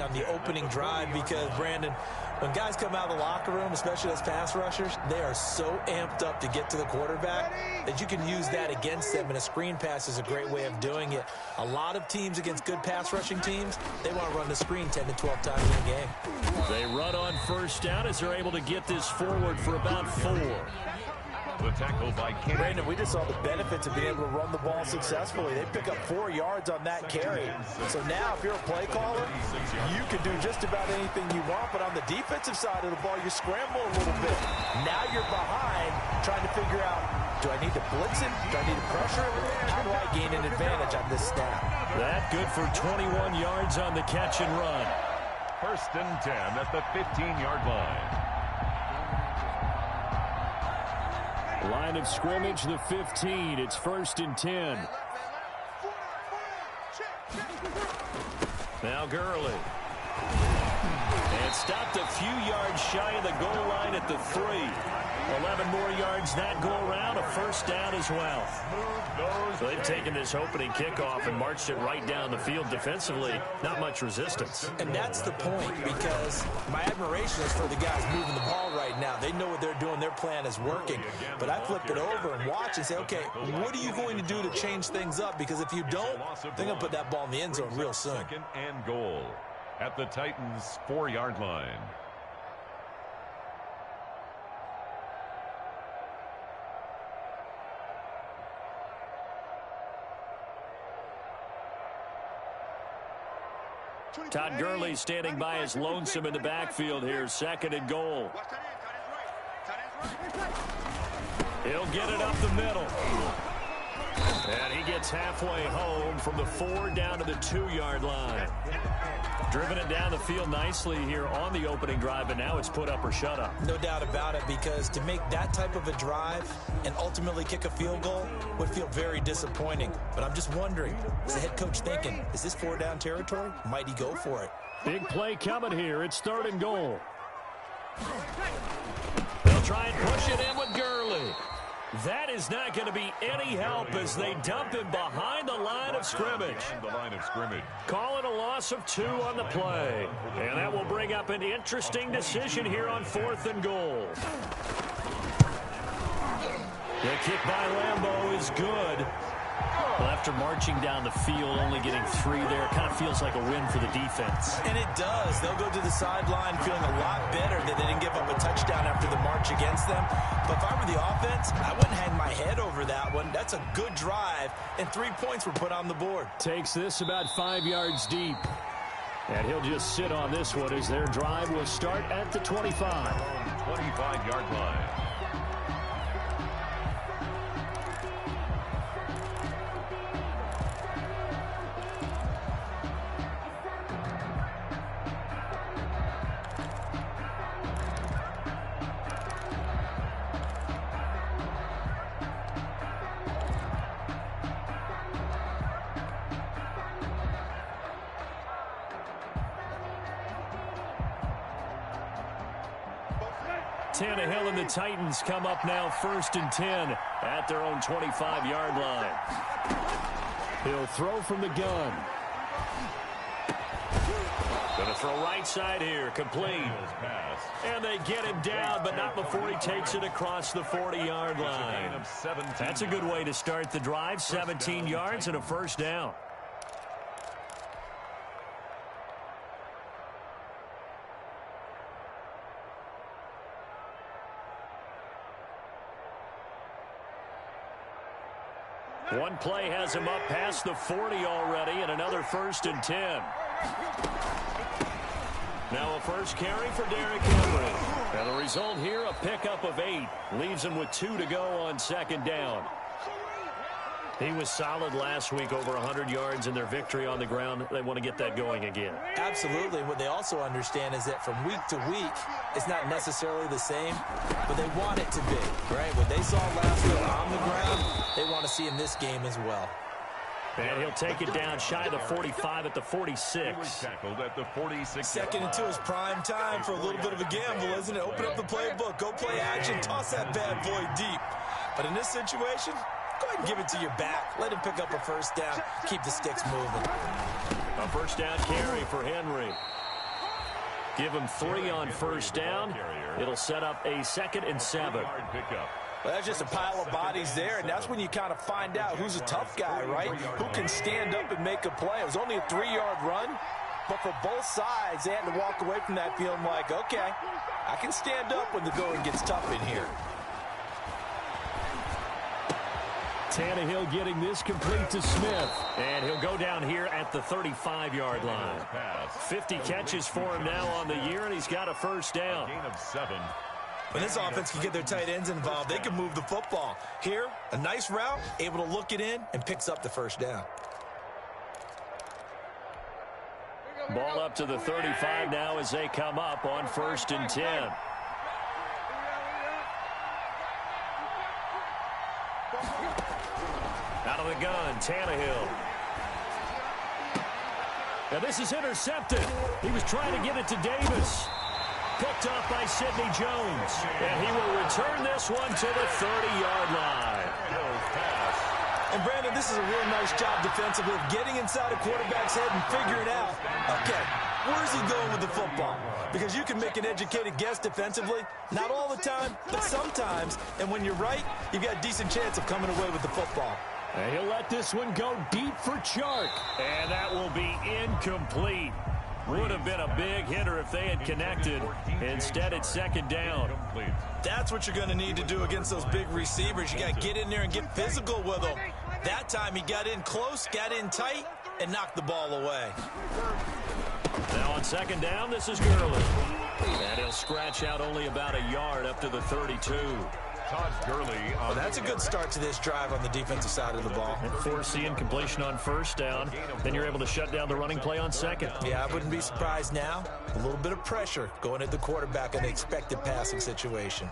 on the opening drive because, Brandon, when guys come out of the locker room, especially as pass rushers, they are so amped up to get to the quarterback that you can use that against them, and a screen pass is a great way of doing it. A lot of teams against good pass rushing teams, they want to run the screen 10 to 12 times in a game. They run on first down as they're able to get this forward for about 4. The tackle by Kennedy. Brandon, we just saw the benefits of being able to run the ball successfully. They pick up 4 yards on that carry. So now if you're a play caller, you can do just about anything you want, but on the defensive side of the ball, you scramble a little bit. Now you're behind trying to figure out, do I need to blitz him? Do I need to pressure him? How do I gain an advantage on this snap? That good for 21 yards on the catch and run. 1st and 10 at the 15-yard line. Line of scrimmage, the 15. It's 1st and 10. Now Gurley. And stopped a few yards shy of the goal line at the 3. 11 more yards that go around, a 1st down as well. So they've taken this opening kickoff and marched it right down the field defensively. Not much resistance. And that's the point, because my admiration is for the guys moving the ball right now. They know what they're doing. Their plan is working. But I flip it over and watch and say, okay, what are you going to do to change things up? Because if you don't, they're going to put that ball in the end zone real soon. 2nd and goal at the Titans' 4-yard line. Todd Gurley standing by as lonesome in the backfield here. 2nd and goal. He'll get it up the middle. And he gets halfway home from the 4 down to the 2-yard line. Driven it down the field nicely here on the opening drive, and now it's put up or shut up. No doubt about it, because to make that type of a drive and ultimately kick a field goal would feel very disappointing. But I'm just wondering, is the head coach thinking, is this 4-down territory? Might he go for it? Big play coming here. It's 3rd and goal. They'll try and push it in with Gurley. That is not going to be any help as they dump him behind the line of scrimmage. Calling a loss of 2 on the play. And that will bring up an interesting decision here on 4th and goal. The kick by Lambeau is good. Well, after marching down the field, only getting 3 there, kind of feels like a win for the defense. And it does. They'll go to the sideline feeling a lot better that they didn't give up a touchdown after the march against them. But if I were the offense, I wouldn't hang my head over that one. That's a good drive, and 3 points were put on the board. Takes this about 5 yards deep. And he'll just sit on this one as their drive will start at the 25. 25-yard line. Tannehill and the Titans come up now 1st and 10 at their own 25-yard line. He'll throw from the gun. Going to throw right side here, complete. And they get him down, but not before he takes it across the 40-yard line. That's a good way to start the drive, 17 yards and a 1st down. One play has him up past the 40 already, and another 1st and 10. Now a first carry for Derrick Henry. And the result here, a pickup of 8. Leaves him with 2 to go on 2nd down. He was solid last week, over 100 yards in their victory on the ground. They want to get that going again. Absolutely. What they also understand is that from week to week, it's not necessarily the same, but they want it to be, right? What they saw last week on the ground, they want to see in this game as well. And he'll take it down shy of the 45 at the 46. Tackled at the 46. 2nd and 2 is prime time for a little bit of a gamble, isn't it? Open up the playbook, go play action, toss that bad boy deep. But in this situation, go ahead and give it to your back. Let him pick up a 1st down. Keep the sticks moving. A 1st down carry for Henry. Give him 3 on first down. It'll set up a 2nd and 7. Well, that's just a pile of bodies there, and that's when you kind of find out who's a tough guy, right? Who can stand up and make a play. It was only a 3-yard run, but for both sides, they had to walk away from that feeling like, okay, I can stand up when the going gets tough in here. Tannehill getting this complete to Smith. And he'll go down here at the 35-yard line. 50 catches for him now on the year, and he's got a first down. Gain of 7. When this offense can get their tight ends involved, they can move the football. Here, a nice route, able to look it in, and picks up the first down. Ball up to the 35 now as they come up on 1st and 10. Out of the gun, Tannehill. Now this is intercepted. He was trying to get it to Davis. Picked off by Sidney Jones. And he will return this one to the 30-yard line. And Brandon, this is a real nice job defensively of getting inside a quarterback's head and figuring out, okay, where's he going with the football? Because you can make an educated guess defensively. Not all the time, but sometimes. And when you're right, you've got a decent chance of coming away with the football. And he'll let this one go deep for Chark. And that will be incomplete. Would have been a big hitter if they had connected. Instead, it's 2nd down. That's what you're going to need to do against those big receivers. You got to get in there and get physical with them. That time he got in close, got in tight, and knocked the ball away. Now on 2nd down, this is Gurley. And he'll scratch out only about a yard up to the 32. Todd Gurley. Well, that's a good start to this drive on the defensive side of the ball. And force the incompletion on 1st down. Then you're able to shut down the running play on 2nd. Yeah, I wouldn't be surprised now. A little bit of pressure going at the quarterback in the expected passing situation.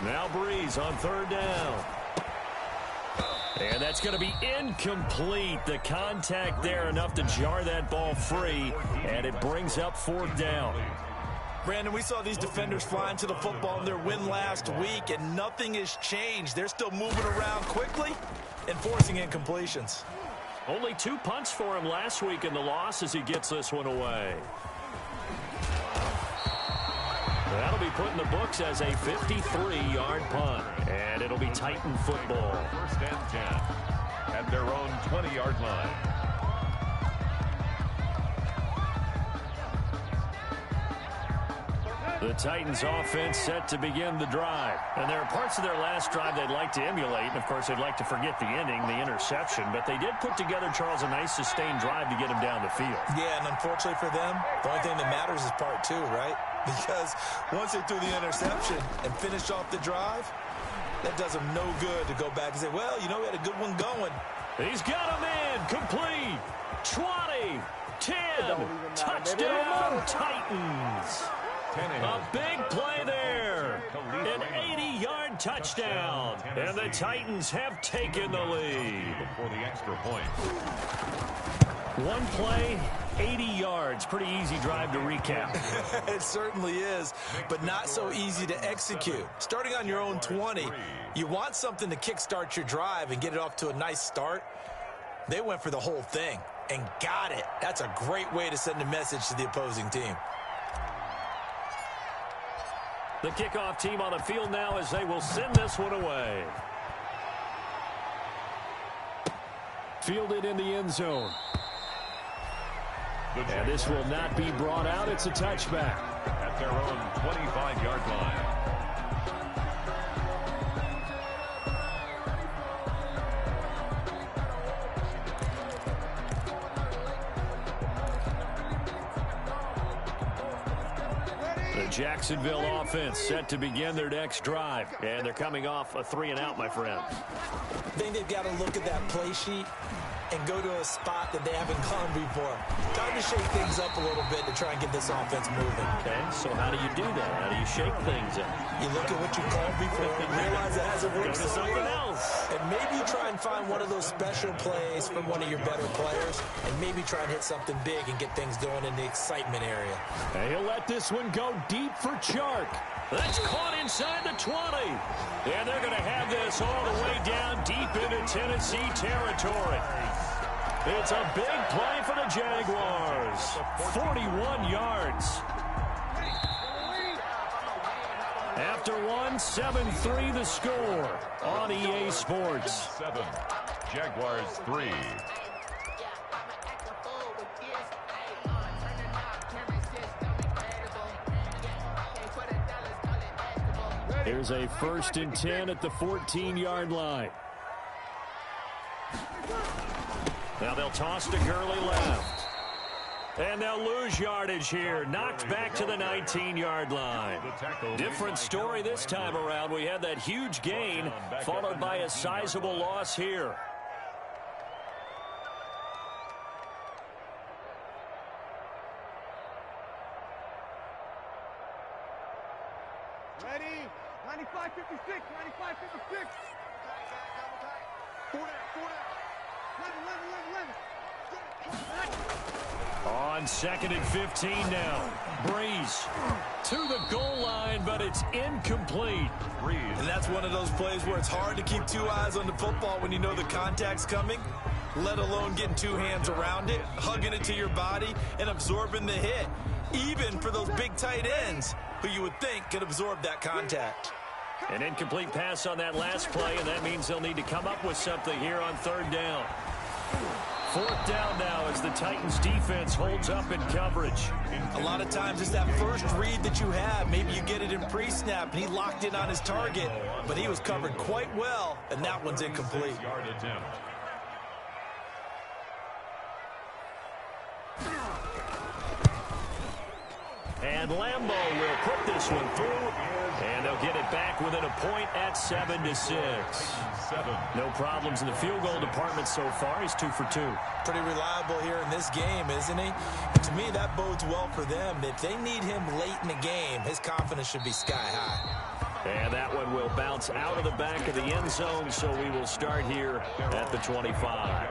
Now Breeze on 3rd down. And that's going to be incomplete. The contact there enough to jar that ball free, and it brings up 4th down. Brandon, we saw these defenders flying to the football in their win last week, and nothing has changed. They're still moving around quickly and forcing incompletions. Only 2 punts for him last week in the loss as he gets this one away. That'll be put in the books as a 53-yard punt. And it'll be Titan football. 1st and 10 at their own 20-yard line. The Titans offense set to begin the drive. And there are parts of their last drive they'd like to emulate. And, of course, they'd like to forget the ending, the interception. But they did put together, Charles, a nice sustained drive to get him down the field. Yeah, and unfortunately for them, the only thing that matters is part 2, right? Because once they threw the interception and finished off the drive, that does them no good to go back and say, well, you know, we had a good one going. He's got him in. Complete. 20. 10. Touchdown, Titans. A big play there. An 80-yard touchdown. And the Titans have taken the lead. For the extra point. One play, 80 yards. Pretty easy drive to recap. It certainly is, but not so easy to execute. Starting on your own 20, you want something to kickstart your drive and get it off to a nice start. They went for the whole thing and got it. That's a great way to send a message to the opposing team. The kickoff team on the field now as they will send this one away. Fielded in the end zone. And this will not be brought out. It's a touchback. At their own 25-yard line. The Jacksonville offense set to begin their next drive. And they're coming off a 3-and-out, my friend. I think they've got to look at that play sheet and go to a spot that they haven't gone before. Time to shake things up a little bit to try and get this offense moving. Okay, so how do you do that? How do you shake things up? You look at what you called before and realize it hasn't worked. Go to something else. And maybe you try and find one of those special plays from one of your better players, and maybe try and hit something big and get things going in the excitement area. And he'll let this one go deep for Chark. That's caught inside the 20. And they're going to have this all the way down deep into Tennessee territory. It's a big play for the Jaguars. 41 yards. After one, 7-3 the score on EA Sports. 7, Jaguars 3. Here's a 1st and 10 at the 14-yard line. Now they'll toss to Gurley left. And they'll lose yardage here. Knocked back to the 19-yard line. Different story this time around. We had that huge gain followed by a sizable loss here. Ready? 95, 56, 95, 56. Four down. 11. On 2nd and 15 now. Breeze to the goal line, but it's incomplete. And that's one of those plays where it's hard to keep two eyes on the football when you know the contact's coming, let alone getting two hands around it, hugging it to your body, and absorbing the hit. Even for those big tight ends who you would think could absorb that contact. An incomplete pass on that last play, and that means they'll need to come up with something here on 3rd down. 4th down now as the Titans defense holds up in coverage. A lot of times it's that first read that you have. Maybe you get it in pre-snap, and he locked in on his target, but he was covered quite well, and that one's incomplete. And Lambeau will put this one through, and they'll get it back within a point at 7-6. No problems in the field goal department so far. He's 2 for 2. Pretty reliable here in this game, isn't he? And to me, that bodes well for them. If they need him late in the game, his confidence should be sky high. And that one will bounce out of the back of the end zone, so we will start here at the 25.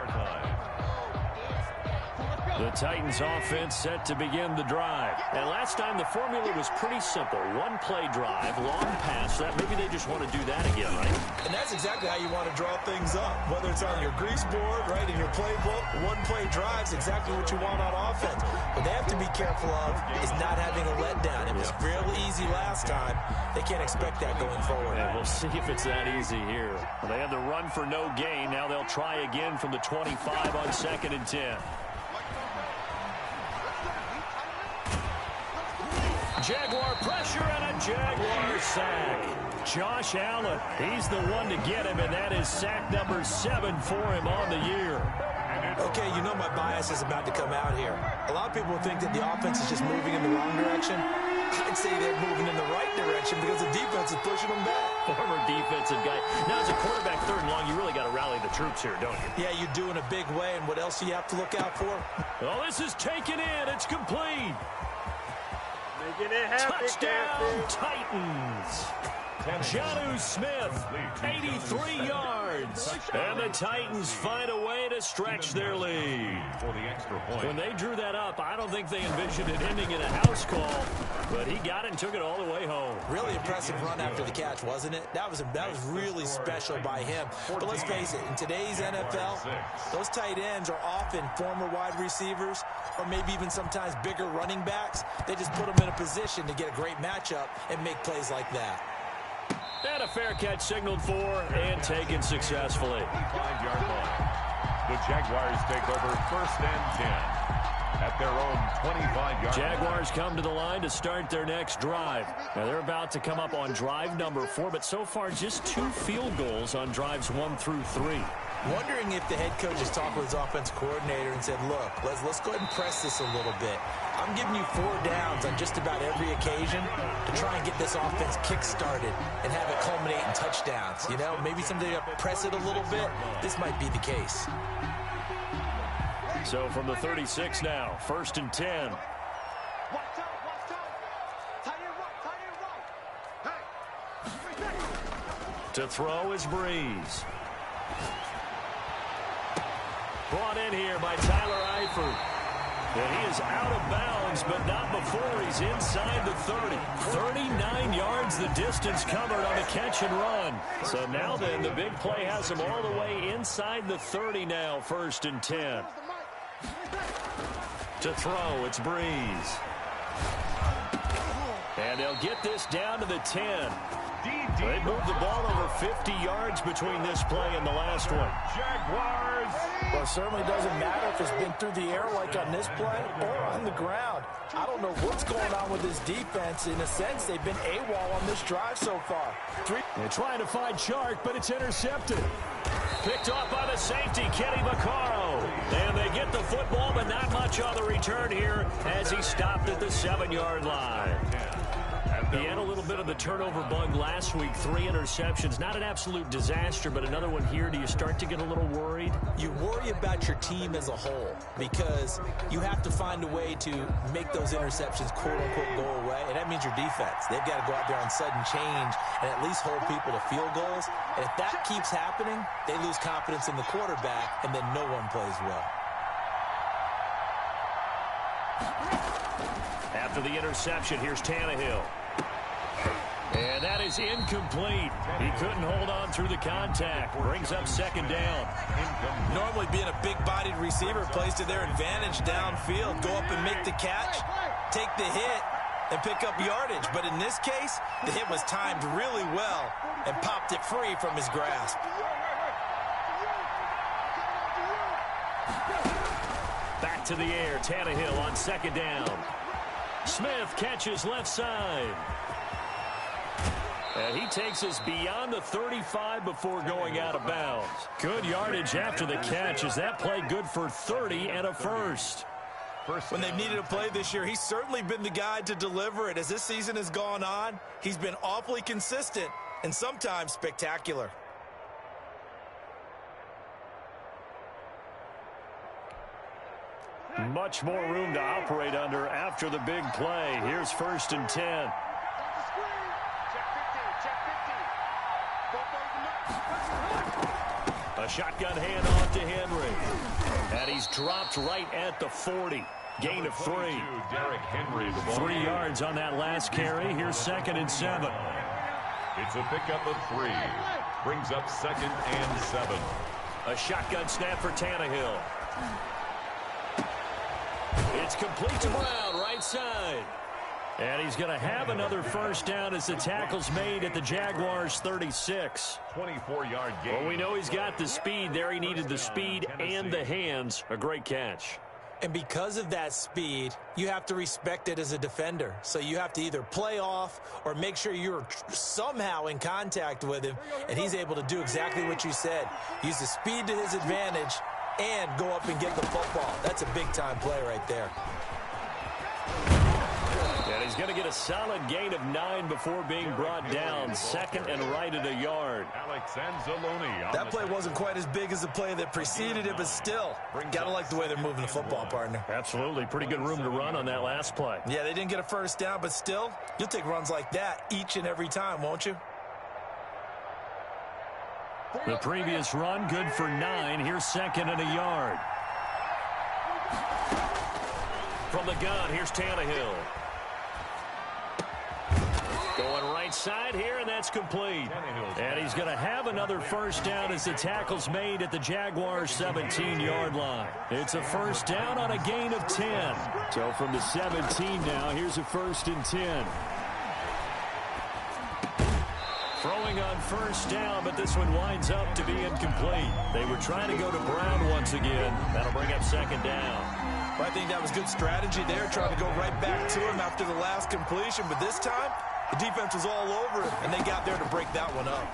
The Titans offense set to begin the drive. And last time the formula was pretty simple. One play drive, long pass. That maybe they just want to do that again, right? And that's exactly how you want to draw things up. Whether it's on your grease board, right, in your playbook, one play drive's exactly what you want on offense. What they have to be careful of is not having a letdown. It was fairly easy last time. They can't expect that going forward. And we'll see if it's that easy here. Well, they had the run for no gain. Now they'll try again from the 25 on 2nd and 10. Jaguar pressure and a Jaguar sack. Josh Allen, he's the one to get him, and that is sack number 7 for him on the year. Okay, you know my bias is about to come out here. A lot of people think that the offense is just moving in the wrong direction. I'd say they're moving in the right direction because the defense is pushing them back. Former defensive guy. Now, as a quarterback 3rd and long, you really got to rally the troops here, don't you? Yeah, you do in a big way, and what else do you have to look out for? Well, this is taken in. It's complete. Touchdown, Titans. Jonnu Smith, 83 yards. And the Titans find a way to stretch their lead. For the extra point. When they drew that up, I don't think they envisioned it ending in a house call, but he got it and took it all the way home. Really impressive run after the catch, wasn't it? That was really special by him. But let's face it, in today's NFL, those tight ends are often former wide receivers or maybe even sometimes bigger running backs. They just put them in a position to get a great matchup and make plays like that. And a fair catch signaled for and taken successfully. 5-yard line. The Jaguars take over 1st and 10 at their own 25-yard line. Jaguars come to the line to start their next drive. Now they're about to come up on drive number 4, but so far just 2 field goals on drives 1 through 3. Wondering if the head coach has talked with his offense coordinator and said, look, let's go ahead and press this a little bit. I'm giving you 4 downs on just about every occasion to try and get this offense kick-started and have it culminate in touchdowns. You know, maybe someday to press it a little bit. This might be the case. So from the 36 now, 1st and 10. To throw is Breeze. Brought in here by Tyler Eifert. And he is out of bounds, but not before he's inside the 30. 39 yards the distance covered on the catch and run. So now then, the big play has him all the way inside the 30 now, 1st and 10. To throw, it's Breeze. And they'll get this down to the 10. They moved the ball over 50 yards between this play and the last one. Jaguars. Well, it certainly doesn't matter if it's been through the air like on this play or on the ground. I don't know what's going on with this defense. In a sense, they've been AWOL on this drive so far. They're trying to find Chark, but it's intercepted. Picked off by the safety, Kenny Vaccaro. And they get the football, but not much on the return here as he stopped at the 7-yard line. He had a little bit of the turnover bug last week, 3 interceptions. Not an absolute disaster, but another one here. Do you start to get a little worried? You worry about your team as a whole because you have to find a way to make those interceptions, quote-unquote, go away, and that means your defense. They've got to go out there on sudden change and at least hold people to field goals. And if that keeps happening, they lose confidence in the quarterback, and then no one plays well. After the interception, here's Tannehill. And that is incomplete. He couldn't hold on through the contact. Brings up 2nd down. Normally being a big-bodied receiver plays to their advantage downfield. Go up and make the catch, take the hit, and pick up yardage. But in this case, the hit was timed really well and popped it free from his grasp. Back to the air. Tannehill on 2nd down. Smith catches left side. And he takes us beyond the 35 before going out of bounds. Good yardage after the catch. Is that play good for 30 and a first? When they've needed a play this year, he's certainly been the guy to deliver it. As this season has gone on, he's been awfully consistent and sometimes spectacular. Much more room to operate under after the big play. Here's 1st and 10. A shotgun handoff to Henry. And he's dropped right at the 40. Gain of 3. Derrick Henry. 3 yards on that last carry. Here's 2nd and 7. It's a pickup of 3. Brings up 2nd and 7. A shotgun snap for Tannehill. It's complete to Brown, right side. And he's going to have another first down as the tackle's made at the Jaguars' 36. 24-yard gain. Well, we know he's got the speed there. He needed the speed and the hands. A great catch. And because of that speed, you have to respect it as a defender. So you have to either play off or make sure you're somehow in contact with him. And he's able to do exactly what you said. Use the speed to his advantage and go up and get the football. That's a big-time play right there. And he's going to get a solid gain of 9 before being brought down. 2nd and right at a yard. Alex Anzalone. That play wasn't quite as big as the play that preceded it, but still, got to like the way they're moving the football, partner. Absolutely. Pretty good room to run on that last play. Yeah, they didn't get a first down, but still, you'll take runs like that each and every time, won't you? The previous run, good for 9. Here's 2nd and a yard. From the gun, here's Tannehill. Going right side here, and that's complete. And he's going to have another first down as the tackle's made at the Jaguars' 17-yard line. It's a first down on a gain of 10. So from the 17 now, here's a 1st and 10. Throwing on first down, but this one winds up to be incomplete. They were trying to go to Brown once again. That'll bring up 2nd down. I think that was good strategy there, trying to go right back to him after the last completion. But this time, the defense was all over him, and they got there to break that one up.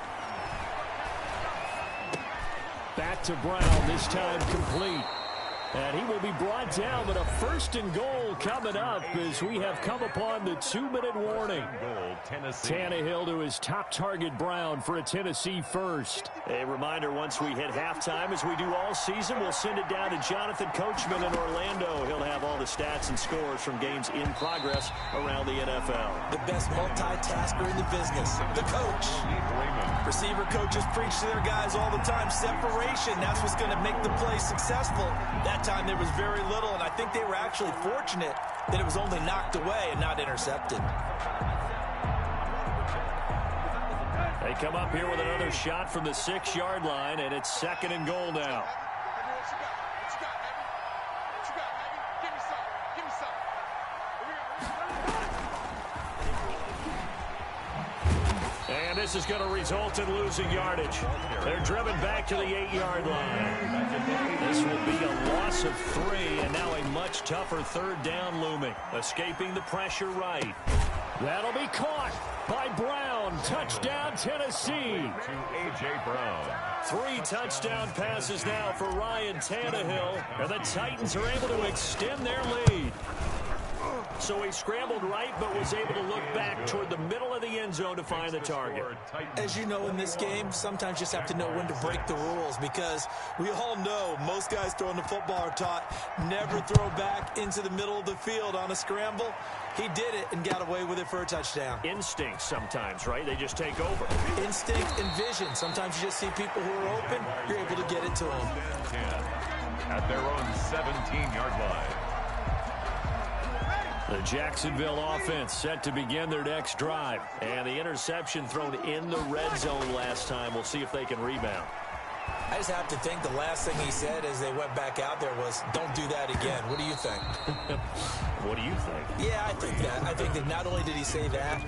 Back to Brown, this time complete. And he will be brought down, but a 1st and goal coming up as we have come upon the 2-minute warning. Tannehill to his top target, Brown, for a Tennessee first. A reminder, once we hit halftime, as we do all season, we'll send it down to Jonathan Coachman in Orlando. He'll have all the stats and scores from games in progress around the NFL. The best multitasker in the business, the coach. Receiver coaches preach to their guys all the time. Separation, that's what's going to make the play successful. That that time there was very little, and I think they were actually fortunate that it was only knocked away and not intercepted. They come up here with another shot from the 6-yard line, and it's 2nd and goal now. And this is going to result in losing yardage. They're driven back to the 8-yard line. This will be a loss of 3, and now a much tougher 3rd down looming. Escaping the pressure right. That'll be caught by Brown. Touchdown, Tennessee. To A.J. Brown. 3 touchdown passes now for Ryan Tannehill, and the Titans are able to extend their lead. So he scrambled right, but was able to look back toward the middle of the end zone to find the target. As you know, in this game, sometimes you just have to know when to break the rules, because we all know most guys throwing the football are taught never throw back into the middle of the field on a scramble. He did it and got away with it for a touchdown. Instinct sometimes, right? They just take over. Instinct and vision. Sometimes you just see people who are open, you're able to get it to them. 10 at their own 17-yard line. The Jacksonville offense set to begin their next drive. And the interception thrown in the red zone last time. We'll see if they can rebound. I just have to think the last thing he said as they went back out there was, don't do that again. What do you think? What do you think? Yeah, I think that. I think that not only did he say that,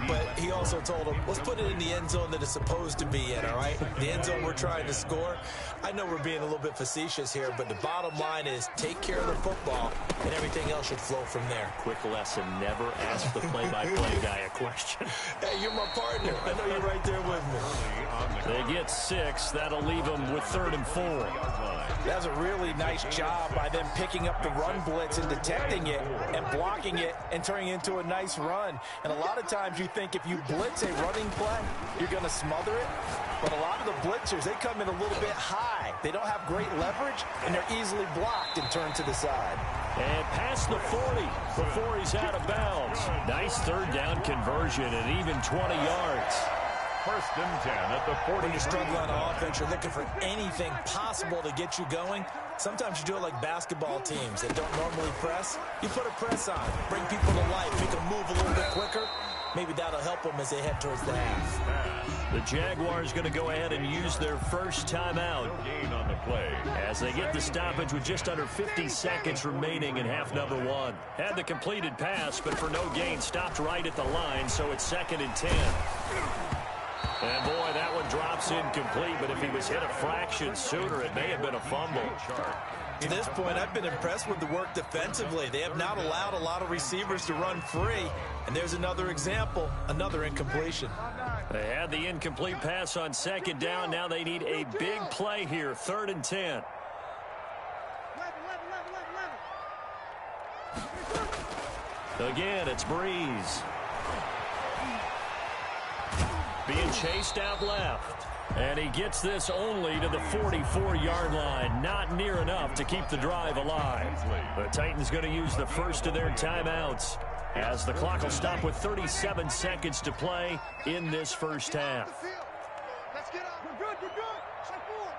but he also told him, let's put it in the end zone that it's supposed to be in, all right? The end zone we're trying to score. I know we're being a little bit facetious here, but the bottom line is take care of the football, and everything else should flow from there. Quick lesson, never ask the play-by-play guy a question. Hey, you're my partner. I know you're right there with me. They get 6. That'll leave them with 3rd and 4. That's a really nice job by them picking up the run blitz and detecting it and blocking it and turning it into a nice run. And a lot of times you think if you blitz a running play, you're going to smother it. But a lot of the blitzers, they come in a little bit high. They don't have great leverage, and they're easily blocked and turned to the side. And past the 40 before he's out of bounds. Nice 3rd down conversion and even 20 yards. 1st and 10 at the 40. When you're struggling on offense, you're looking for anything possible to get you going. Sometimes you do it like basketball teams that don't normally press. You put a press on, bring people to life, make them move a little bit quicker. Maybe that'll help them as they head towards the half. The Jaguars going to go ahead and use their first timeout. No gain on the play. As they get the stoppage with just under 50 seconds remaining in half number 1. Had the completed pass, but for no gain, stopped right at the line, so it's 2nd and 10. And boy, that one drops incomplete, but if he was hit a fraction sooner, it may have been a fumble. To this point, I've been impressed with the work defensively. They have not allowed a lot of receivers to run free. And there's another example, another incompletion. They had the incomplete pass on 2nd down. Now they need a big play here, 3rd and 10. Again, it's Breeze. Being chased out left. And he gets this only to the 44-yard line. Not near enough to keep the drive alive. The Titans going to use the first of their timeouts, as the clock will stop with 37 seconds to play in this first half. Let's get up. We're good. Check forward.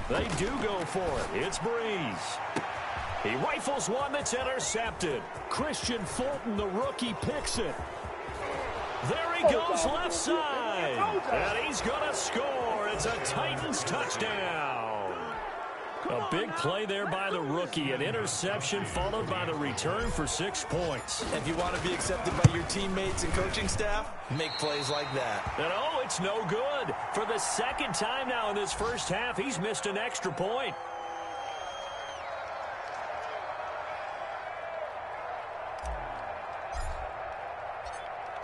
Ready. They do go for it. It's Breeze. He rifles one that's intercepted. Christian Fulton, the rookie, picks it. There he goes left side. And he's going to score. It's a Titans touchdown. A big play there by the rookie. An interception followed by the return for 6 points. If you want to be accepted by your teammates and coaching staff, make plays like that. And oh, it's no good. For the 2nd time now in this first half, he's missed an extra point.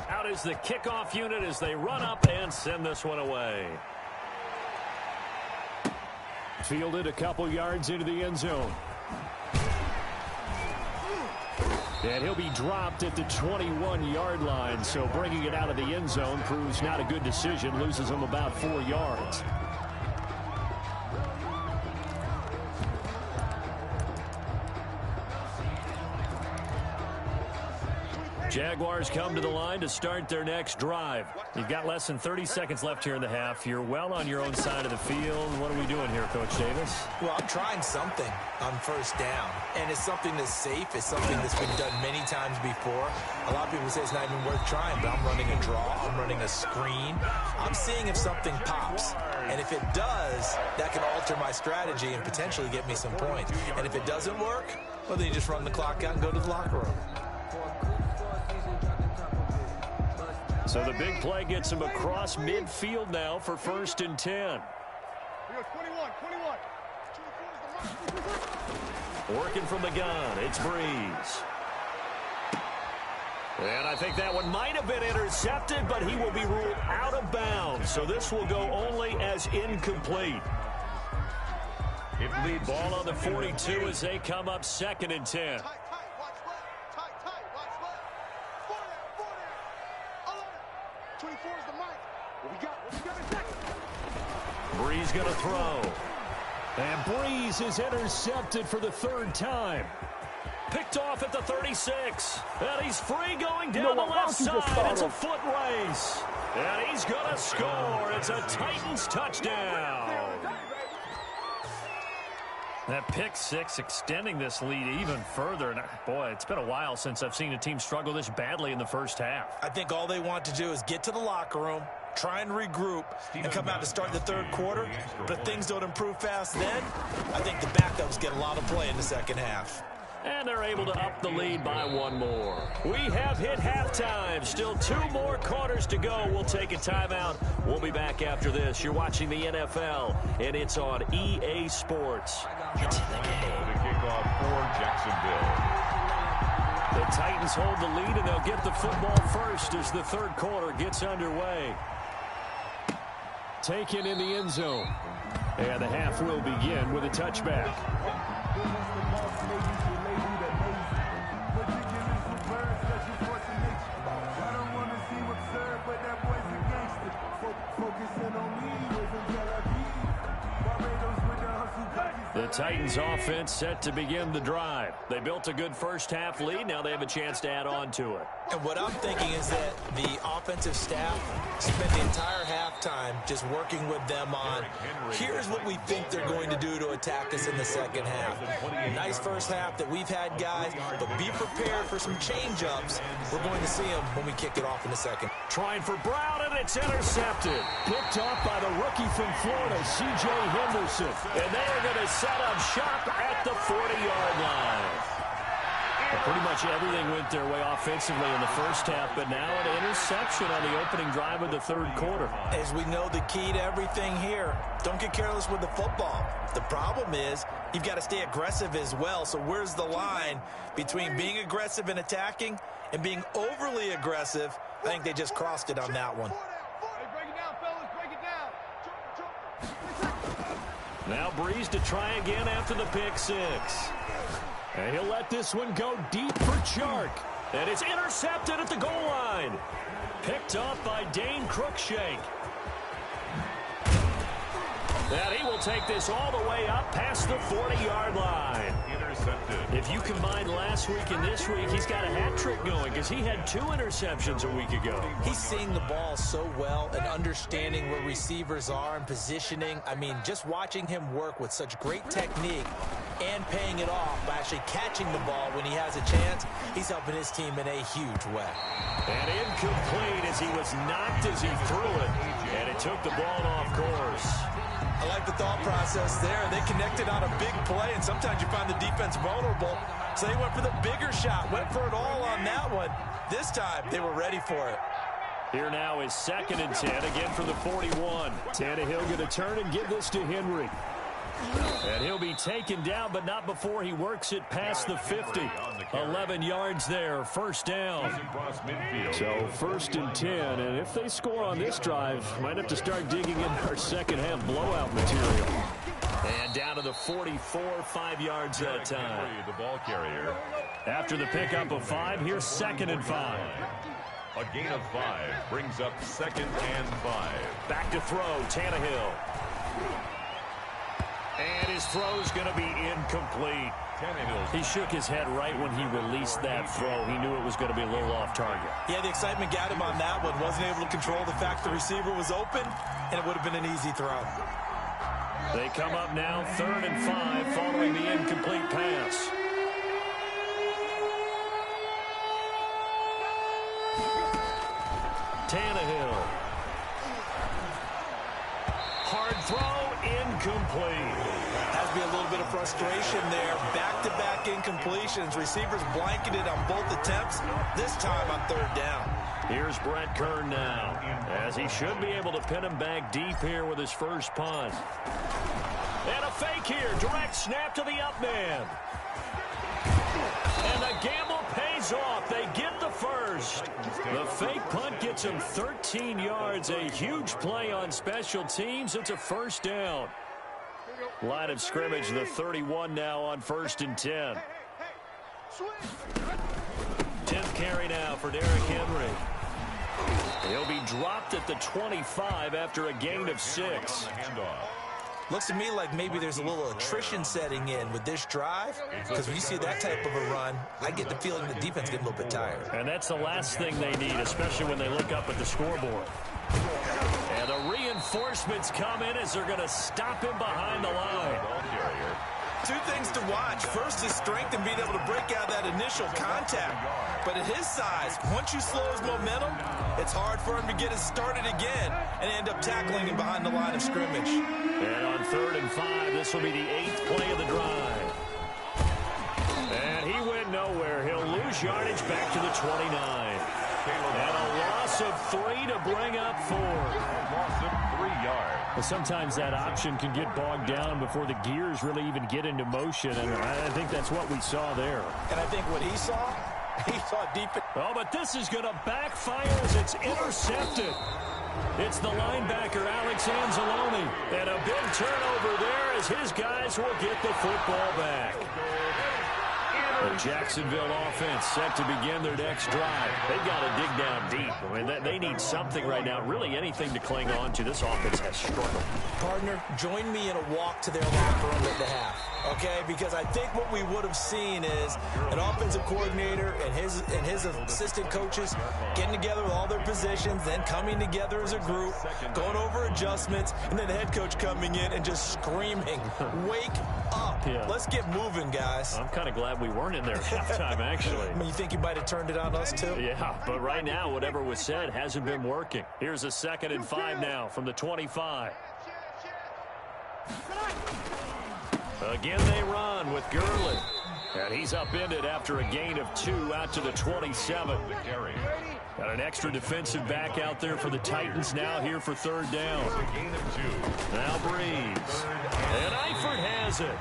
Out is the kickoff unit as they run up and send this one away. Fielded a couple yards into the end zone. And he'll be dropped at the 21-yard line, so bringing it out of the end zone proves not a good decision, loses him about 4 yards. Jaguars come to the line to start their next drive. You've got less than 30 seconds left here in the half. You're well on your own side of the field. What are we doing here, Coach Davis? Well, I'm trying something on first down, and it's something that's safe. It's something that's been done many times before. A lot of people say it's not even worth trying, but I'm running a draw. I'm running a screen. I'm seeing if something pops. And if it does, that can alter my strategy and potentially get me some points. And if it doesn't work, well, then you just run the clock out and go to the locker room. So the big play gets him across midfield now for 1st and 10. 21. Working from the gun, it's Breeze. And I think that one might have been intercepted, but he will be ruled out of bounds. So this will go only as incomplete. Ball on the 42 as they come up 2nd and 10. Tight, watch left. 40, 24 is the mic. What we got in second? Breeze going to throw. And Breeze is intercepted for the 3rd time. Picked off at the 36. And he's free going down the left side. It's a foot race. And he's going to score. It's a Titans touchdown. That pick six extending this lead even further. And boy, it's been a while since I've seen a team struggle this badly in the first half. I think all they want to do is get to the locker room, try and regroup, and come out to start the 3rd quarter. But if things don't improve fast then, I think the backups get a lot of play in the 2nd half. And they're able to up the lead by 1 more. We have hit halftime. Still 2 more quarters to go. We'll take a timeout. We'll be back after this. You're watching the NFL, and it's on EA Sports. It's in the game. The kickoff for Jacksonville. The Titans hold the lead, and they'll get the football first as the 3rd quarter gets underway. Taken in the end zone. And the half will begin with a touchback. The Titans offense set to begin the drive. They built a good first half lead. Now they have a chance to add on to it. And what I'm thinking is that the offensive staff spent the entire halftime just working with them on, here's what we think they're going to do to attack us in the 2nd half. Nice first half that we've had, guys, but be prepared for some change-ups. We're going to see them when we kick it off in the 2nd. Trying for Brown, and it's intercepted. Picked off by the rookie from Florida, C.J. Henderson. And they are going to set up shop at the 40-yard line. Pretty much everything went their way offensively in the first half, but now an interception on the opening drive of the 3rd quarter. As we know, the key to everything here, don't get careless with the football. The problem is you've got to stay aggressive as well. So where's the line between being aggressive and attacking and being overly aggressive? I think they just crossed it on that one. Hey, break it down, fellas. Break it down. Now Breeze to try again after the pick six. And he'll let this one go deep for Chark. And it's intercepted at the goal line. Picked off by Dane Cruikshank. And he will take this all the way up past the 40-yard line. Intercepted. If you combine last week and this week, he's got a hat trick going because he had 2 interceptions a week ago. He's seeing the ball so well and understanding where receivers are and positioning. I mean, just watching him work with such great technique and paying it off by actually catching the ball when he has a chance, he's helping his team in a huge way. And incomplete as he was knocked as he threw it, and it took the ball off course. I like the thought process there. They connected on a big play, and sometimes you find the defense vulnerable. So they went for the bigger shot, went for it all on that one. This time, they were ready for it. Here now is 2nd and 10, again for the 41. Tannehill going to turn and give this to Henry. And he'll be taken down, but not before he works it past the 50. 11 yards there, first down. So 1st and 10, and if they score on this drive, might have to start digging in our second half blowout material. And down to the 44, 5 yards that time. The ball carrier. After the pickup of 5, here's 2nd and 5. A gain of 5 brings up 2nd and 5. Back to throw, Tannehill. And his His throw's going to be incomplete. He shook his head right when he released that throw. He knew it was going to be a little off target. Yeah, the excitement got him on that one. Wasn't able to control the fact the receiver was open, and it would have been an easy throw. They come up now 3rd and 5 following the incomplete pass. Tannehill. Hard throw, incomplete. Has to be a little bit of frustration there. Back-to-back incompletions. Receivers blanketed on both attempts, this time on 3rd down. Here's Brett Kern now, as he should be able to pin him back deep here with his first punt. And a fake here. Direct snap to the up man. And the gamble pays off. They get the first. The fake punt gets him 13 yards. A huge play on special teams. It's a 1st down. Line of scrimmage, the 31 now on 1st and 10. 10th carry now for Derrick Henry. He'll be dropped at the 25 after a gain of 6. Looks to me like maybe there's a little attrition setting in with this drive, because when you see that type of a run, I get the feeling the defense getting a little bit tired. And that's the last thing they need, especially when they look up at the scoreboard. And the reinforcements come in as they're going to stop him behind the line. 2 things to watch. First, his strength and being able to break out that initial contact. But at his size, once you slow his momentum, it's hard for him to get it started again and end up tackling him behind the line of scrimmage. And on 3rd and 5, this will be the 8th play of the drive. And he went nowhere. He'll lose yardage back to the 29. And a loss of 3 to bring up 4. Loss of 3 yards. Well, sometimes that option can get bogged down before the gears really even get into motion, and I think that's what we saw there. And I think what he saw deep. Oh, but this is going to backfire as it's intercepted. It's the linebacker, Alex Anzalone. And a big turnover there as his guys will get the football back. The Jacksonville offense set to begin their next drive. They've got to dig down deep. I mean, they need something right now, really anything to cling on to. This offense has struggled. Partner, join me in a walk to their locker room at the half, okay? Because I think what we would have seen is an offensive coordinator and his assistant coaches getting together with all their positions, then coming together as a group, going over adjustments, and then the head coach coming in and just screaming, wake up. Yeah. Let's get moving, guys. I'm kind of glad we weren't in there at halftime, actually. I mean, you think you might have turned it on us, too? Yeah, but right now, whatever was said hasn't been working. Here's a 2nd and 5 now from the 25. Again, they run with Gurley. And he's upended after a gain of 2 out to the 27. Got an extra defensive back out there for the Titans now here for 3rd down. Now Breeze. And Eifert has it.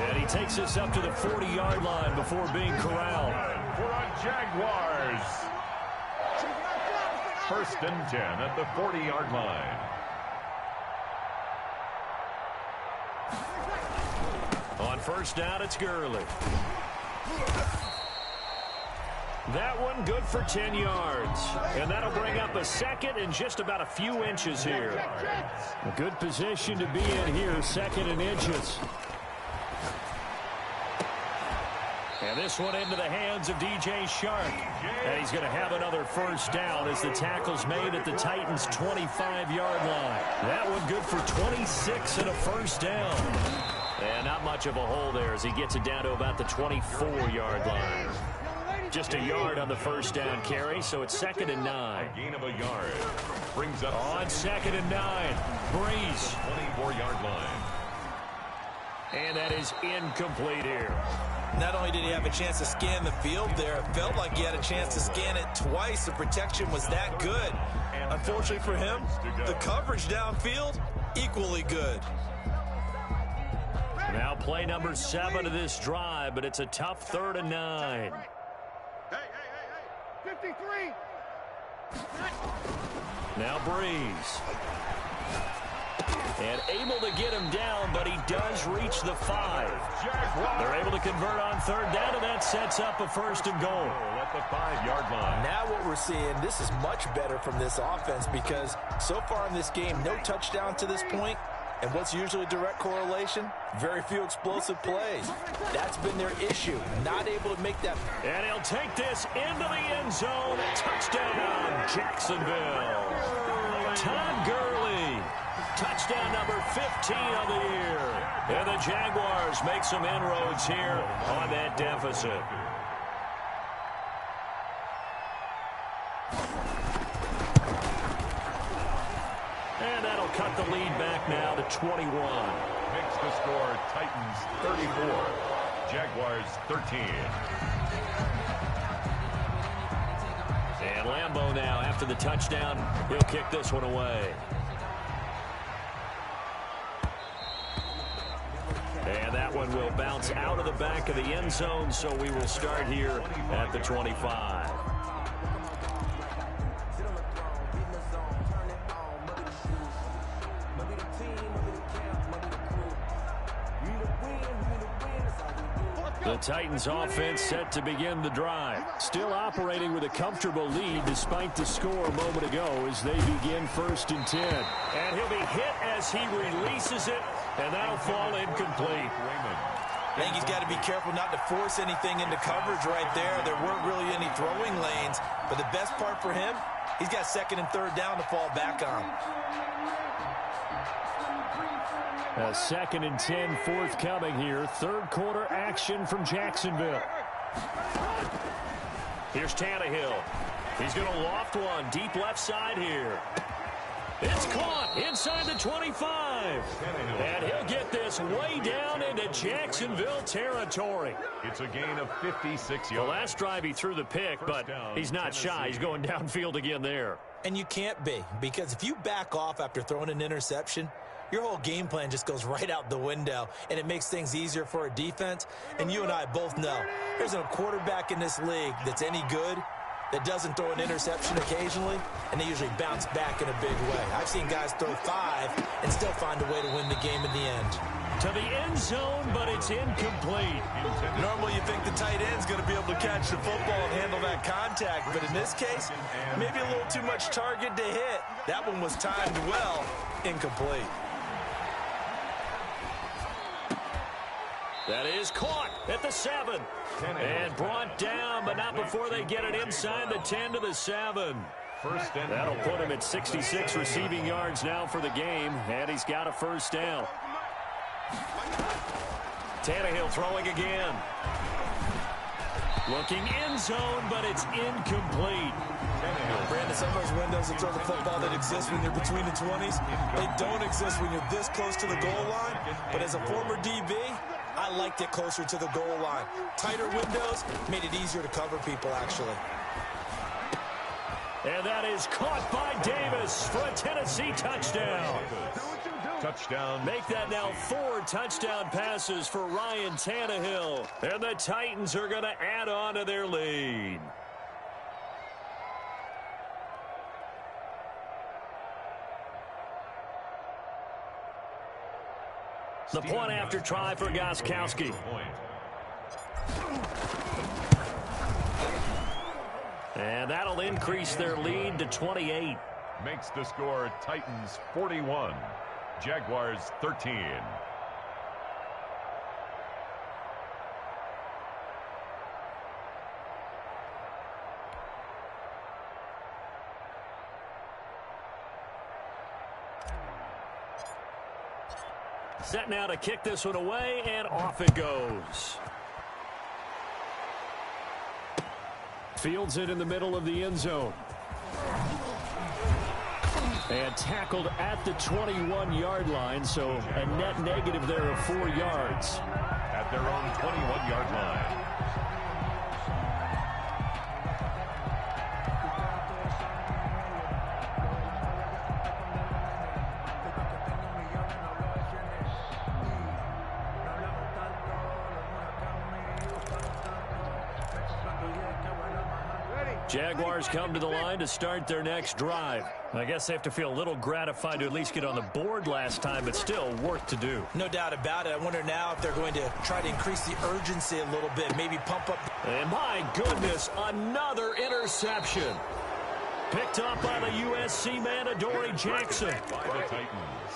And he takes us up to the 40-yard line before being corralled. For our Jaguars. 1st and 10 at the 40-yard line. On 1st down, it's Gurley. That one good for 10 yards. And that'll bring up a 2nd and just about a few inches here. A good position to be in here, 2nd and inches. And this one into the hands of DJ Shark. And he's going to have another 1st down as the tackle's made at the Titans' 25-yard line. That one good for 26 and a 1st down. And not much of a hole there as he gets it down to about the 24-yard line. Just a yard on the 1st down carry, so it's 2nd and 9. A gain of a yard. Brings up on 2nd and 9. Breeze. 24-yard line. And that is incomplete here. Not only did he have a chance to scan the field there, it felt like he had a chance to scan it twice. The protection was that good. Unfortunately for him, the coverage downfield, equally good. Now play number 7 of this drive, but it's a tough 3rd and 9. Hey, 53. Now Breeze. And able to get him down, but he does reach the 5. They're able to convert on 3rd down, and that sets up a 1st and goal. At the 5-yard line. Now what we're seeing, this is much better from this offense because so far in this game, no touchdown to this point, And what's usually a direct correlation? Very few explosive plays. That's been their issue, not able to make that. And he'll take this into the end zone. Touchdown, Jacksonville. Todd Gurley. Touchdown number 15 of the year. And the Jaguars make some inroads here on that deficit. And that'll cut the lead back now to 21. Makes the score Titans 34, Jaguars 13. And Lambeau now after the touchdown. He'll kick this one away. And that one will bounce out of the back of the end zone, so we will start here at the 25. The Titans offense set to begin the drive. Still operating with a comfortable lead despite the score a moment ago as they begin 1st and 10. And he'll be hit as he releases it, and that'll fall incomplete. I think he's got to be careful not to force anything into coverage right there. There weren't really any throwing lanes, but the best part for him, he's got 2nd and 3rd down to fall back on. A 2nd and 10 forthcoming here. 3rd quarter action from Jacksonville. Here's Tannehill. He's going to loft one deep left side here. It's caught inside the 25. And he'll get this way down into Jacksonville territory. It's a gain of 56 yards. The last drive he threw the pick, but he's not shy. He's going downfield again there. And you can't be, because if you back off after throwing an interception, your whole game plan just goes right out the window, and it makes things easier for a defense. And you and I both know there's a quarterback in this league that's any good that doesn't throw an interception occasionally, and they usually bounce back in a big way. I've seen guys throw 5 and still find a way to win the game in the end. To the end zone, but it's incomplete. Normally you think the tight end's going to be able to catch the football and handle that contact, but in this case, maybe a little too much target to hit. That one was timed well, incomplete. That is caught at the 7. And brought down, but not before they get it inside the 10 to the 7. That'll put him at 66 receiving yards now for the game, and he's got a 1st down. Tannehill throwing again. Looking end zone, but it's incomplete. Brandon, some of those windows to throw the football that exist when you're between the 20s, they don't exist when you're this close to the goal line. But as a former DB, I liked it closer to the goal line. Tighter windows made it easier to cover people, actually. And that is caught by Davis for a Tennessee touchdown. Touchdown. Make that now 4 touchdown passes for Ryan Tannehill. And the Titans are going to add on to their lead. The point after try for Gostkowski. And that'll increase their lead to 28. Makes the score Titans 41, Jaguars 13. Set now to kick this one away, and off it goes. Fields it in the middle of the end zone. And tackled at the 21-yard line, so a net negative there of 4 yards. At their own 21-yard line. Jaguars come to the line to start their next drive. I guess they have to feel a little gratified to at least get on the board last time, but still work to do. No doubt about it. I wonder now if they're going to try to increase the urgency a little bit, maybe pump up. And my goodness, another interception. Picked up by the USC man, Adoree Jackson. By the Titans.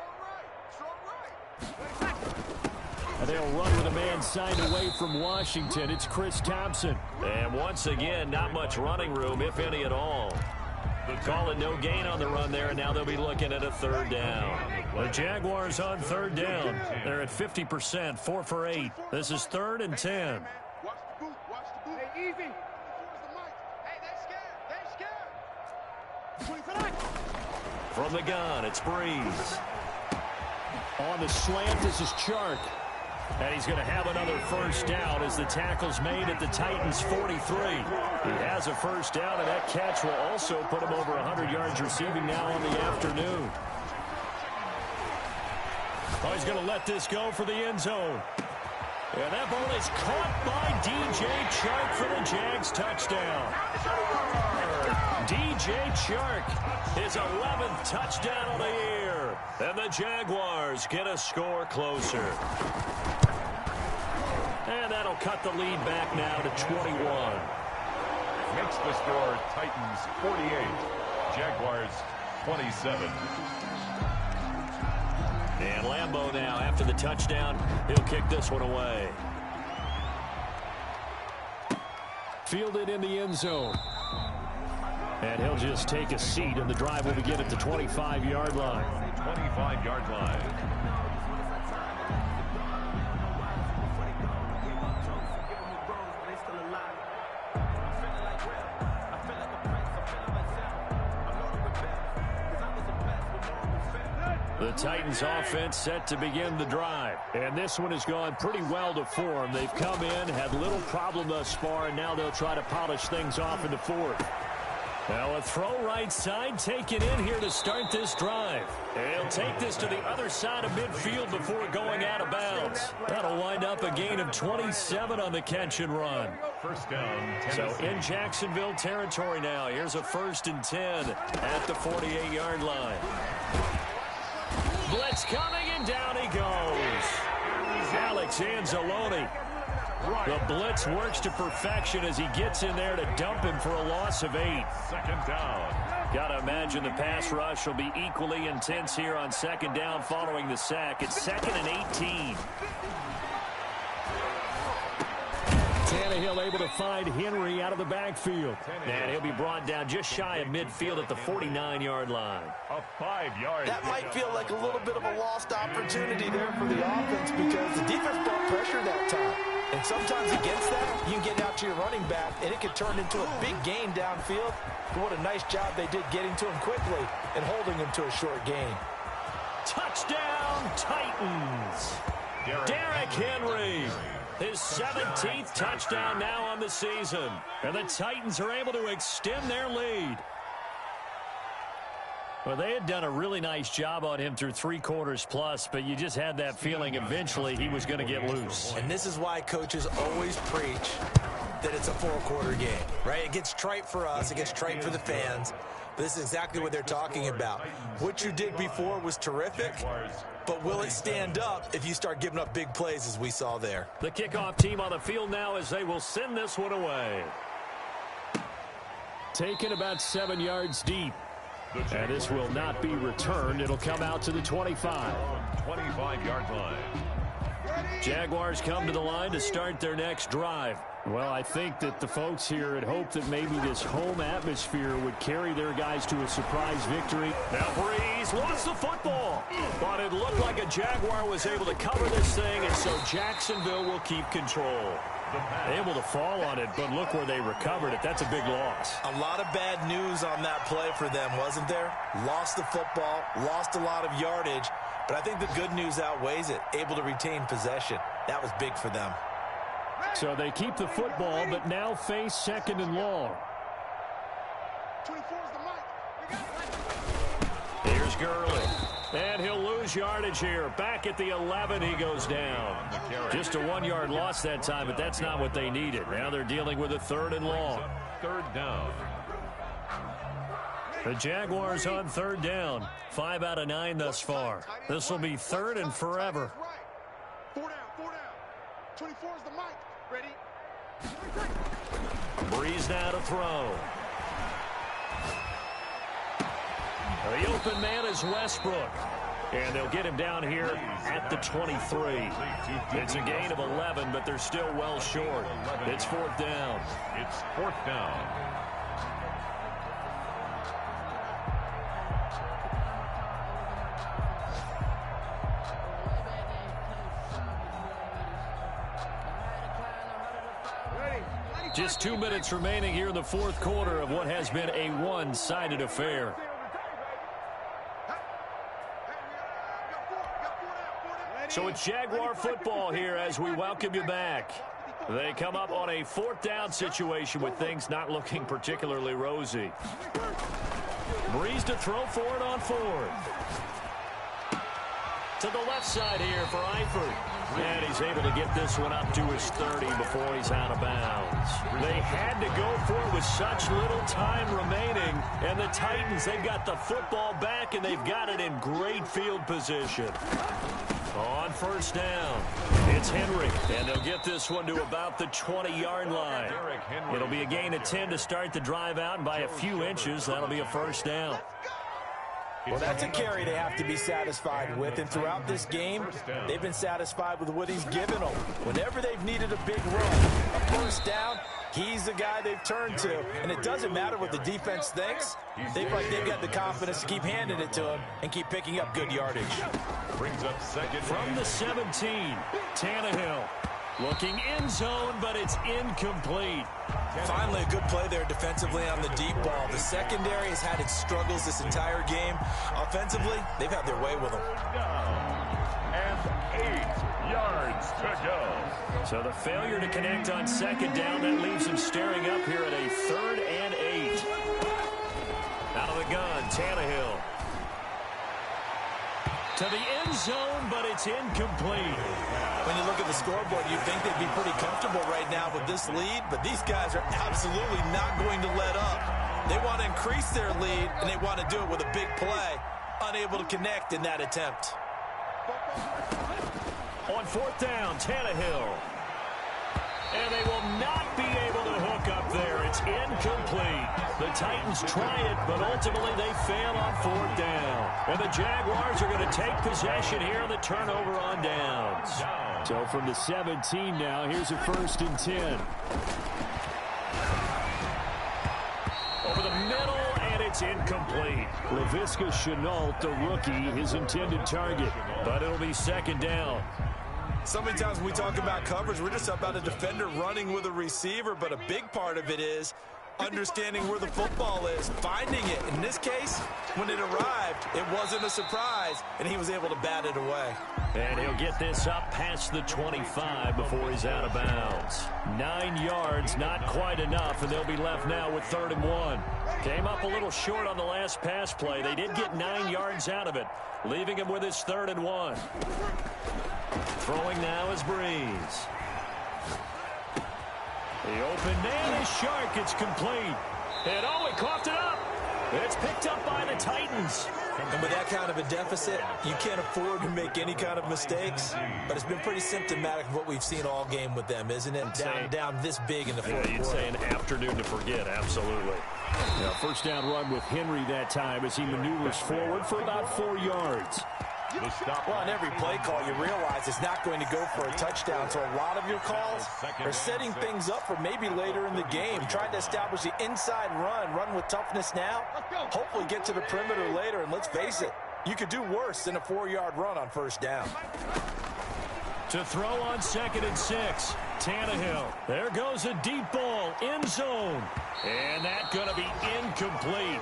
Strong right. Strong And they'll run with a man signed away from Washington. It's Chris Thompson. And once again, not much running room, if any at all. Call it no gain on the run there, and now they'll be looking at a third down. The Jaguars on third down. They're at 50%, 4 for 8. This is 3rd and 10. Watch the boot. Watch the boot. Hey, easy. Hey, they scared. From the gun, it's Breeze. On the slant, this is Chark. And he's going to have another first down as the tackle's made at the Titans' 43. He has a first down, and that catch will also put him over 100 yards receiving now on the afternoon. Oh, he's going to let this go for the end zone. And that ball is caught by DJ Chark for the Jags touchdown. DJ Chark, his 11th touchdown of the year. And the Jaguars get a score closer. And that'll cut the lead back now to 21. Makes the score Titans 48, Jaguars 27. And Lambeau now, after the touchdown, he'll kick this one away. Fielded in the end zone. And he'll just take a seat, and the drive will begin at the 25-yard line. 25-yard line. The Titans offense set to begin the drive. And this one has gone pretty well to form. They've come in, had little problem thus far, and now they'll try to polish things off in the fourth. Now a throw right side taken in here to start this drive. He'll take this to the other side of midfield before going out of bounds. That'll wind up a gain of 27 on the catch and run. First down, Tennessee. So in Jacksonville territory now. Here's a 1st and 10 at the 48-yard line. Blitz coming, and down he goes. Alex Anzalone. The blitz works to perfection as he gets in there to dump him for a loss of 8. 2nd down. Got to imagine the pass rush will be equally intense here on 2nd down following the sack. It's 2nd and 18. Tannehill able to find Henry out of the backfield. And he'll be brought down just shy of midfield at the 49-yard line. A 5-yard. That might feel like a little bit of a lost opportunity there for the offense because the defense brought pressure that time. And sometimes against that, you can get out to your running back, and it can turn into a big gain downfield. But what a nice job they did getting to him quickly and holding him to a short gain. Touchdown, Titans. Derrick Henry. His 17th touchdown now on the season. And the Titans are able to extend their lead. Well, they had done a really nice job on him through 3 quarters plus, but you just had that feeling eventually he was going to get loose. And this is why coaches always preach that it's a 4-quarter game, right? It gets trite for us. It gets trite for the fans. But this is exactly what they're talking about. What you did before was terrific, but will it stand up if you start giving up big plays as we saw there? The kickoff team on the field now as they will send this one away. Taken about 7 yards deep. And this will not be returned. It'll come out to the 25. 25-yard line. Jaguars come to the line to start their next drive. Well, I think that the folks here had hoped that maybe this home atmosphere would carry their guys to a surprise victory. Now Breeze lost the football, but it looked like a Jaguar was able to cover this thing, and so Jacksonville will keep control. Able to fall on it, but look where they recovered it. That's a big loss. A lot of bad news on that play for them, wasn't there? Lost the football, lost a lot of yardage, but I think the good news outweighs it. Able to retain possession. That was big for them. So they keep the football, but now face 2nd and long. 24 is the mic. Here's Gurley. And he'll lose yardage here. Back at the 11, he goes down. Just a 1-yard loss that time, but that's not what they needed. Now they're dealing with a 3rd and long. 3rd down. The Jaguars on 3rd down. 5 out of 9 thus far. This will be 3rd and forever. 4 down, 4 down. 24 is the mic. Ready? Breeze now to throw. The open man is Westbrook. And they'll get him down here at the 23. It's a gain of 11, but they're still well short. It's 4th down. It's 4th down. Just 2 minutes remaining here in the 4th quarter of what has been a one-sided affair. So it's Jaguar football here as we welcome you back. They come up on a 4th down situation with things not looking particularly rosy. Breeze to throw for it on 4th. To the left side here for Eifert. And he's able to get this one up to his 30 before he's out of bounds. They had to go for it with such little time remaining. And the Titans, they've got the football back, and they've got it in great field position. On 1st down, it's Henry. And they'll get this one to about the 20-yard line. It'll be a gain of 10 to start the drive out, and by a few inches, that'll be a 1st down. Well, that's a carry they have to be satisfied with, and throughout this game, they've been satisfied with what he's given them. Whenever they've needed a big run, a 1st down, he's the guy they've turned to. And it doesn't matter what the defense thinks. They've got the confidence to keep handing it to him and keep picking up good yardage. Brings up 2nd. From the 17, Tannehill. Looking end zone, but it's incomplete. Finally, a good play there defensively on the deep ball. The secondary has had its struggles this entire game. Offensively, they've had their way with them. And 8 yards to go. So the failure to connect on 2nd down, that leaves him staring up here at a 3rd and 8. Out of the gun, Tannehill. To the end zone, but it's incomplete. When you look at the scoreboard, you'd think they'd be pretty comfortable right now with this lead, but these guys are absolutely not going to let up. They want to increase their lead, and they want to do it with a big play. Unable to connect in that attempt. On 4th down, Tannehill. And they will not be able to hook up there. It's incomplete. The Titans try it, but ultimately they fail on 4th down. And the Jaguars are going to take possession here on the turnover on downs. So from the 17 now, here's a 1st and 10. Over the middle, and it's incomplete. Laviska Shenault, the rookie, his intended target. But it'll be 2nd down. So many times when we talk about coverage, we're just about a defender running with a receiver, but a big part of it is understanding where the football is, finding it. In this case, when it arrived, it wasn't a surprise, and he was able to bat it away. And he'll get this up past the 25 before he's out of bounds. 9 yards, not quite enough, and they'll be left now with 3rd and 1. Came up a little short on the last pass play. They did get 9 yards out of it, leaving him with his 3rd and 1. Throwing now is Breeze. The open man is Shark. It's complete. And oh, he coughed it up. It's picked up by the Titans. And with that kind of a deficit, you can't afford to make any kind of mistakes. But it's been pretty symptomatic of what we've seen all game with them, isn't it? Down this big in the 4th quarter. You'd say an afternoon to forget, absolutely. Now, 1st down run with Henry that time as he maneuvers forward for about 4 yards. Well, on every play call, you realize it's not going to go for a touchdown. So a lot of your calls are setting things up for maybe later in the game, trying to establish the inside run with toughness now, hopefully get to the perimeter later. And let's face it, you could do worse than a 4-yard run on 1st down. To throw on 2nd and 6, Tannehill. There goes a deep ball, end zone. And that's going to be incomplete.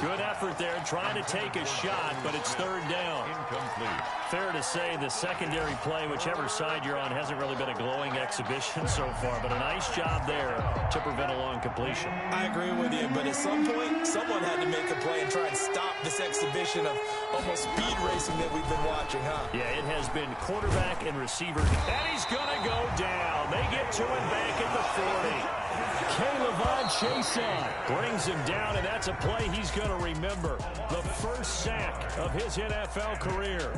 Good effort there, trying to take a shot, but it's 3rd down. Incomplete. Fair to say the secondary play, whichever side you're on, hasn't really been a glowing exhibition so far, but a nice job there to prevent a long completion. I agree with you, but at some point, someone had to make a play and try and stop this exhibition of almost speed racing that we've been watching, huh? Yeah, it has been quarterback and receiver, and he's going to go down. They get to him back at the 40. K'Lavon Chaisson brings him down, and that's a play he's going to remember. The first sack of his NFL career.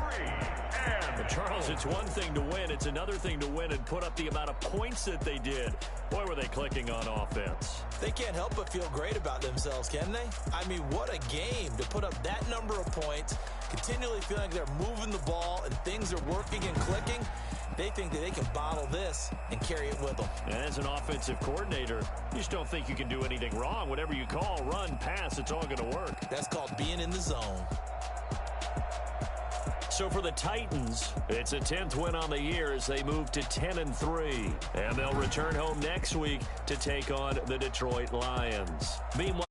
But Charles, it's one thing to win. It's another thing to win and put up the amount of points that they did. Boy, were they clicking on offense. They can't help but feel great about themselves, can they? I mean, what a game to put up that number of points continually feeling like they're moving the ball and things are working and clicking, they think that they can bottle this and carry it with them. And as an offensive coordinator, you just don't think you can do anything wrong. Whatever you call, run, pass, it's all going to work. That's called being in the zone. So for the Titans, it's a 10th win on the year as they move to 10-3. And they'll return home next week to take on the Detroit Lions. Meanwhile,